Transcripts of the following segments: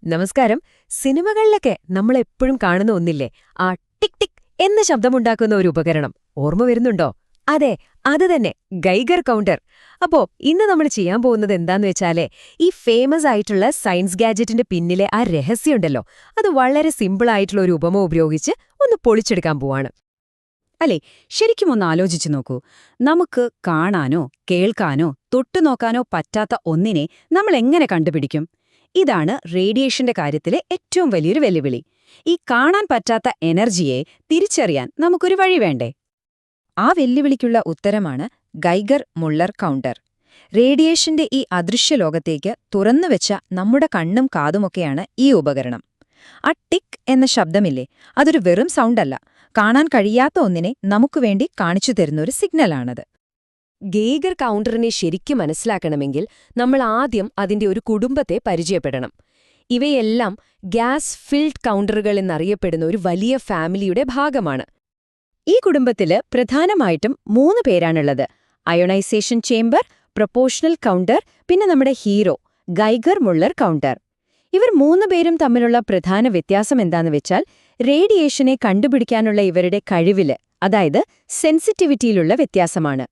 നമസ്കാരം. സിനിമകളിലൊക്കെ നമ്മൾ എപ്പോഴും കാണുന്ന ഒന്നില്ലേ, ആ ടിക് ടിക് എന്ന ശബ്ദമുണ്ടാക്കുന്ന ഒരു ഉപകരണം. ഓർമ്മ വരുന്നുണ്ടോ? അതെ, അത് തന്നെ, ഗൈഗർ കൗണ്ടർ. അപ്പോ ഇന്ന് നമ്മൾ ചെയ്യാൻ പോകുന്നത് എന്താന്ന് വെച്ചാലേ, ഈ ഫേമസ് ആയിട്ടുള്ള സയൻസ് ഗാഡ്ജറ്റിന്റെ പിന്നിലെ ആ രഹസ്യമുണ്ടല്ലോ, അത് വളരെ സിമ്പിളായിട്ടുള്ള ഒരു ഉപമ ഉപയോഗിച്ച് ഒന്ന് പൊളിച്ചെടുക്കാൻ പോവാണ്. അല്ലേ, ശരിക്കും ഒന്ന് ആലോചിച്ചു നോക്കൂ. നമുക്ക് കാണാനോ കേൾക്കാനോ തൊട്ടുനോക്കാനോ പറ്റാത്ത ഒന്നിനെ നമ്മൾ എങ്ങനെ കണ്ടുപിടിക്കും? ഇതാണ് റേഡിയേഷന്റെ കാര്യത്തിലെ ഏറ്റവും വലിയൊരു വെല്ലുവിളി. ഈ കാണാൻ പറ്റാത്ത എനർജിയെ തിരിച്ചറിയാൻ നമുക്കൊരു വഴി വേണ്ടേ? ആ വെല്ലുവിളിക്കുള്ള ഉത്തരമാണ് ഗൈഗർ മുള്ളർ കൗണ്ടർ. റേഡിയേഷന്റെ ഈ അദൃശ്യലോകത്തേക്ക് തുറന്നുവെച്ച നമ്മുടെ കണ്ണും കാതുമൊക്കെയാണ് ഈ ഉപകരണം. ആ ടിക് എന്ന ശബ്ദമില്ലേ, അതൊരു വെറും സൗണ്ടല്ല, കാണാൻ കഴിയാത്ത ഒന്നിനെ നമുക്കുവേണ്ടി കാണിച്ചു തരുന്നൊരു സിഗ്നലാണത്. ഗെയ്ഗർ കൗണ്ടറിനെ ശരിക്കും മനസ്സിലാക്കണമെങ്കിൽ നമ്മൾ ആദ്യം അതിന്റെ ഒരു കുടുംബത്തെ പരിചയപ്പെടണം. ഇവയെല്ലാം ഗ്യാസ് ഫിൽഡ് കൗണ്ടറുകൾ എന്നറിയപ്പെടുന്ന ഒരു വലിയ ഫാമിലിയുടെ ഭാഗമാണ്. ഈ കുടുംബത്തില് പ്രധാനമായിട്ടും 3 പേരാണുള്ളത്: അയോണൈസേഷൻ ചേംബർ, പ്രൊപ്പോർഷണൽ കൗണ്ടർ, പിന്നെ നമ്മുടെ ഹീറോ ഗൈഗർ മുള്ളർ കൗണ്ടർ. ഇവർ 3 പേരും തമ്മിലുള്ള പ്രധാന വ്യത്യാസം എന്താന്ന് വെച്ചാൽ, റേഡിയേഷനെ കണ്ടുപിടിക്കാനുള്ള ഇവരുടെ കഴിവില്, അതായത് സെൻസിറ്റിവിറ്റിയിലുള്ള വ്യത്യാസമാണ്.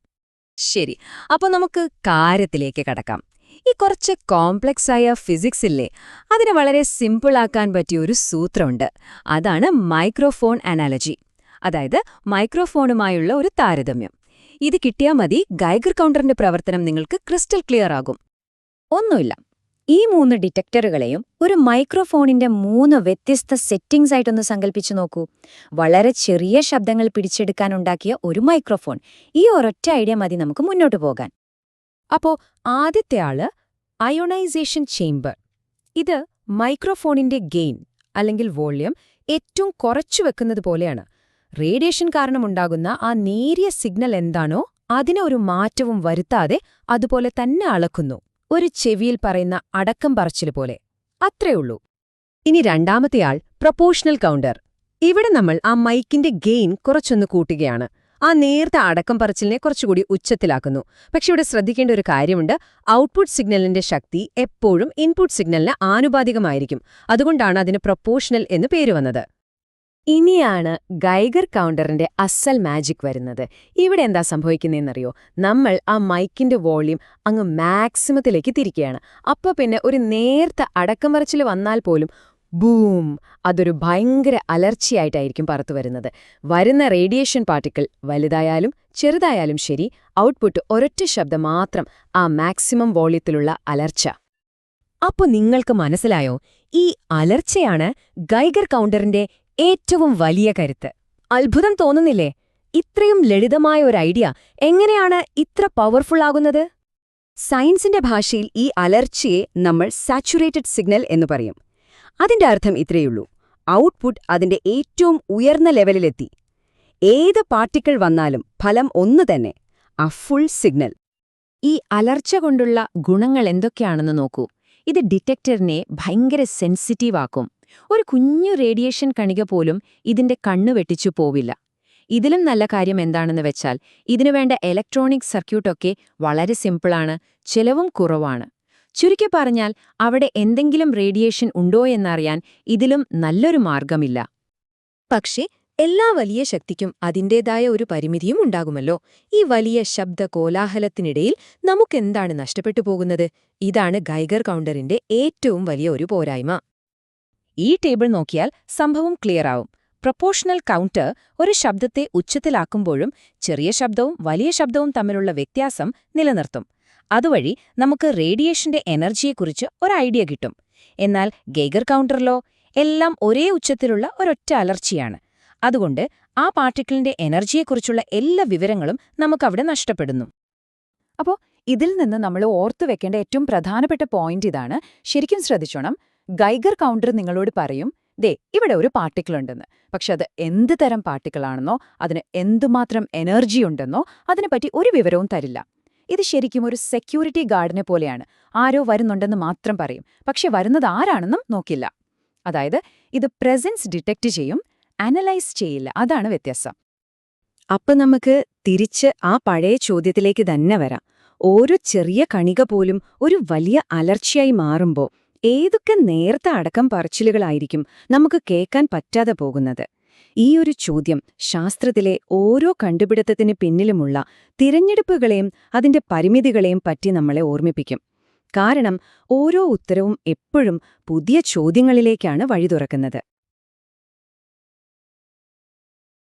ശരി, അപ്പൊ നമുക്ക് കാര്യത്തിലേക്ക് കടക്കാം. ഈ കുറച്ച് കോംപ്ലക്സ് ആയ ഫിസിക്സ് ഇല്ലേ, അതിനെ വളരെ സിമ്പിളാക്കാൻ പറ്റിയ ഒരു സൂത്രമുണ്ട്. അതാണ് മൈക്രോഫോൺ അനാലജി, അതായത് മൈക്രോഫോണുമായുള്ള ഒരു താരതമ്യം. ഇത് കിട്ടിയാൽ മതി, ഗൈഗർ കൗണ്ടറിന്റെ പ്രവർത്തനം നിങ്ങൾക്ക് ക്രിസ്റ്റൽ ക്ലിയർ ആകും. ഒന്നുമില്ല, ഈ 3 ഡിറ്റക്ടറുകളെയും ഒരു മൈക്രോഫോണിന്റെ 3 വ്യത്യസ്ത സെറ്റിംഗ്സ് ആയിട്ടൊന്ന് സങ്കല്പിച്ചു നോക്കൂ. വളരെ ചെറിയ ശബ്ദങ്ങൾ പിടിച്ചെടുക്കാനുണ്ടാക്കിയ ഒരു മൈക്രോഫോൺ. ഈ ഒരൊറ്റ ഐഡിയ മതി നമുക്ക് മുന്നോട്ട് പോകാൻ. അപ്പോ ആദ്യത്തെ ആള് അയോണൈസേഷൻ ചേംബർ. ഇത് മൈക്രോഫോണിന്റെ ഗെയിൻ അല്ലെങ്കിൽ വോള്യം ഏറ്റവും കുറച്ചു വെക്കുന്നത് പോലെയാണ്. റേഡിയേഷൻ കാരണമുണ്ടാകുന്ന ആ നേരിയ സിഗ്നൽ എന്താണോ, അതിന് ഒരു മാറ്റവും വരുത്താതെ അതുപോലെ തന്നെ അളക്കുന്നു. ഒരു ചെവിയിൽ പറയുന്ന അടക്കം പറച്ചില് പോലെ. അത്രയുള്ളൂ. ഇനി രണ്ടാമത്തെയാൾ പ്രൊപ്പോർഷണൽ കൗണ്ടർ. ഇവിടെ നമ്മൾ ആ മൈക്കിന്റെ ഗെയിൻ കുറച്ചൊന്ന് കൂട്ടുകയാണ്. ആ നേർത്ത അടക്കം പറച്ചിലിനെ കുറച്ചുകൂടി ഉച്ചത്തിലാക്കുന്നു. പക്ഷെ ഇവിടെ ശ്രദ്ധിക്കേണ്ട ഒരു കാര്യമുണ്ട്: ഔട്ട്പുട്ട് സിഗ്നലിന്റെ ശക്തി എപ്പോഴും ഇൻപുട്ട് സിഗ്നലിന് ആനുപാതികമായിരിക്കും. അതുകൊണ്ടാണ് അതിന് പ്രൊപ്പോർഷണൽ എന്ന് പേര് വന്നത്. ഇനിയാണ് ഗൈഗർ കൗണ്ടറിന്റെ അസൽ മാജിക് വരുന്നത്. ഇവിടെ എന്താ സംഭവിക്കുന്നതെന്നറിയോ? നമ്മൾ ആ മൈക്കിന്റെ വോള്യം അങ്ങ് മാക്സിമത്തിലേക്ക് തിരിക്കുകയാണ്. അപ്പൊ പിന്നെ ഒരു നേർത്ത അടക്കമറച്ചിൽ വന്നാൽ പോലും ബൂം, അതൊരു ഭയങ്കര അലർച്ചയായിട്ടായിരിക്കും പുറത്തുവരുന്നത്. വരുന്ന റേഡിയേഷൻ പാർട്ടിക്കിൾ വലുതായാലും ചെറുതായാലും ശരി, ഔട്ട്പുട്ട് ഒരൊറ്റ ശബ്ദം മാത്രം, ആ മാക്സിമം വോള്യത്തിലുള്ള അലർച്ച. അപ്പൊ നിങ്ങൾക്ക് മനസ്സിലായോ? ഈ അലർച്ചയാണ് ഗൈഗർ കൗണ്ടറിന്റെ ഏറ്റവും വലിയ കരുത്ത്. അത്ഭുതം തോന്നുന്നില്ലേ? ഇത്രയും ലളിതമായ ഒരു ഐഡിയ എങ്ങനെയാണ് ഇത്ര പവർഫുള്ളാകുന്നത്? സയൻസിന്റെ ഭാഷയിൽ ഈ അലർച്ചയെ നമ്മൾ സാച്ചുറേറ്റഡ് സിഗ്നൽ എന്ന് പറയും. അതിന്റെ അർത്ഥം ഇത്രയുള്ളൂ: ഔട്ട്പുട്ട് അതിന്റെ ഏറ്റവും ഉയർന്ന ലെവലിലെത്തി. ഏത് പാർട്ടിക്കിൾ വന്നാലും ഫലം ഒന്നു തന്നെ, ആ ഫുൾ സിഗ്നൽ. ഈ അലർച്ച കൊണ്ടുള്ള ഗുണങ്ങൾ എന്തൊക്കെയാണെന്ന് നോക്കൂ. ഇത് ഡിറ്റക്ടറിനെ ഭയങ്കര സെൻസിറ്റീവ് ആക്കും. ഒരു കുഞ്ഞു റേഡിയേഷൻ കണിക പോലും ഇതിന്റെ കണ്ണു വെട്ടിച്ചു പോവില്ല. ഇതിലും നല്ല കാര്യം എന്താണെന്ന് വെച്ചാൽ, ഇതിനുവേണ്ട ഇലക്ട്രോണിക് സർക്യൂട്ടൊക്കെ വളരെ സിമ്പിളാണ്, ചെലവും കുറവാണ്. ചുരുക്കി പറഞ്ഞാൽ, അവിടെ എന്തെങ്കിലും റേഡിയേഷൻ ഉണ്ടോയെന്നറിയാൻ ഇതിലും നല്ലൊരു മാർഗമില്ല. പക്ഷേ എല്ലാ വലിയ ശക്തിക്കും അതിൻ്റേതായ ഒരു പരിമിതിയും ഉണ്ടാകുമല്ലോ. ഈ വലിയ ശബ്ദ കോലാഹലത്തിനിടയിൽ നമുക്കെന്താണ് നഷ്ടപ്പെട്ടു പോകുന്നത്? ഇതാണ് ഗൈഗർ കൗണ്ടറിന്റെ ഏറ്റവും വലിയ ഒരു പോരായ്മ. ഈ ടേബിൾ നോക്കിയാൽ സംഭവം ക്ലിയറാവും. പ്രൊപ്പോർഷണൽ കൗണ്ടർ ഒരു ശബ്ദത്തെ ഉച്ചത്തിലാക്കുമ്പോഴും ചെറിയ ശബ്ദവും വലിയ ശബ്ദവും തമ്മിലുള്ള വ്യത്യാസം നിലനിർത്തും. അതുവഴി നമുക്ക് റേഡിയേഷന്റെ എനർജിയെക്കുറിച്ച് ഒരു ഐഡിയ കിട്ടും. എന്നാൽ ഗൈഗർ കൗണ്ടറിലോ എല്ലാം ഒരേ ഉച്ചത്തിലുള്ള ഒരൊറ്റ അലർച്ചയാണ്. അതുകൊണ്ട് ആ പാർട്ടിക്കിളിന്റെ എനർജിയെക്കുറിച്ചുള്ള എല്ലാ വിവരങ്ങളും നമുക്കവിടെ നഷ്ടപ്പെടുന്നു. അപ്പോൾ ഇതിൽ നിന്ന് നമ്മൾ ഓർത്തുവെക്കേണ്ട ഏറ്റവും പ്രധാനപ്പെട്ട പോയിന്റ് ഇതാണ്. ശരിക്കും ശ്രദ്ധിച്ചോണം. ഗൈഗർ കൗണ്ടർ നിങ്ങളോട് പറയും, ദേ ഇവിടെ ഒരു പാർട്ടിക്കിൾ ഉണ്ടെന്ന്. പക്ഷെ അത് എന്ത് തരം പാർട്ടിക്കിളാണെന്നോ അതിന് എന്തുമാത്രം എനർജി ഉണ്ടെന്നോ അതിനെപ്പറ്റി ഒരു വിവരവും തരില്ല. ഇത് ശരിക്കും ഒരു സെക്യൂരിറ്റി ഗാർഡിനെ പോലെയാണ്. ആരോ വരുന്നുണ്ടെന്ന് മാത്രം പറയും, പക്ഷെ വരുന്നത് ആരാണെന്നും നോക്കില്ല. അതായത് ഇത് പ്രസൻസ് ഡിറ്റക്റ്റ് ചെയ്യും, അനലൈസ് ചെയ്യില്ല. അതാണ് വ്യത്യാസം. അപ്പൊ നമുക്ക് തിരിച്ച് ആ പഴയ ചോദ്യത്തിലേക്ക് തന്നെ വരാം. ഓരോ ചെറിയ കണിക പോലും ഒരു വലിയ അലർച്ചയായി മാറുമ്പോൾ ഏതൊക്കെ നേർത്ത അടക്കം പറച്ചിലുകളായിരിക്കും നമുക്ക് കേൾക്കാൻ പറ്റാതെ പോകുന്നത്? ഈയൊരു ചോദ്യം ശാസ്ത്രത്തിലെ ഓരോ കണ്ടുപിടുത്തത്തിന് പിന്നിലുമുള്ള തിരഞ്ഞെടുപ്പുകളെയും അതിന്റെ പരിമിതികളെയും പറ്റി നമ്മളെ ഓർമ്മിപ്പിക്കും. കാരണം ഓരോ ഉത്തരവും എപ്പോഴും പുതിയ ചോദ്യങ്ങളിലേക്കാണ് വഴി തുറക്കുന്നത്.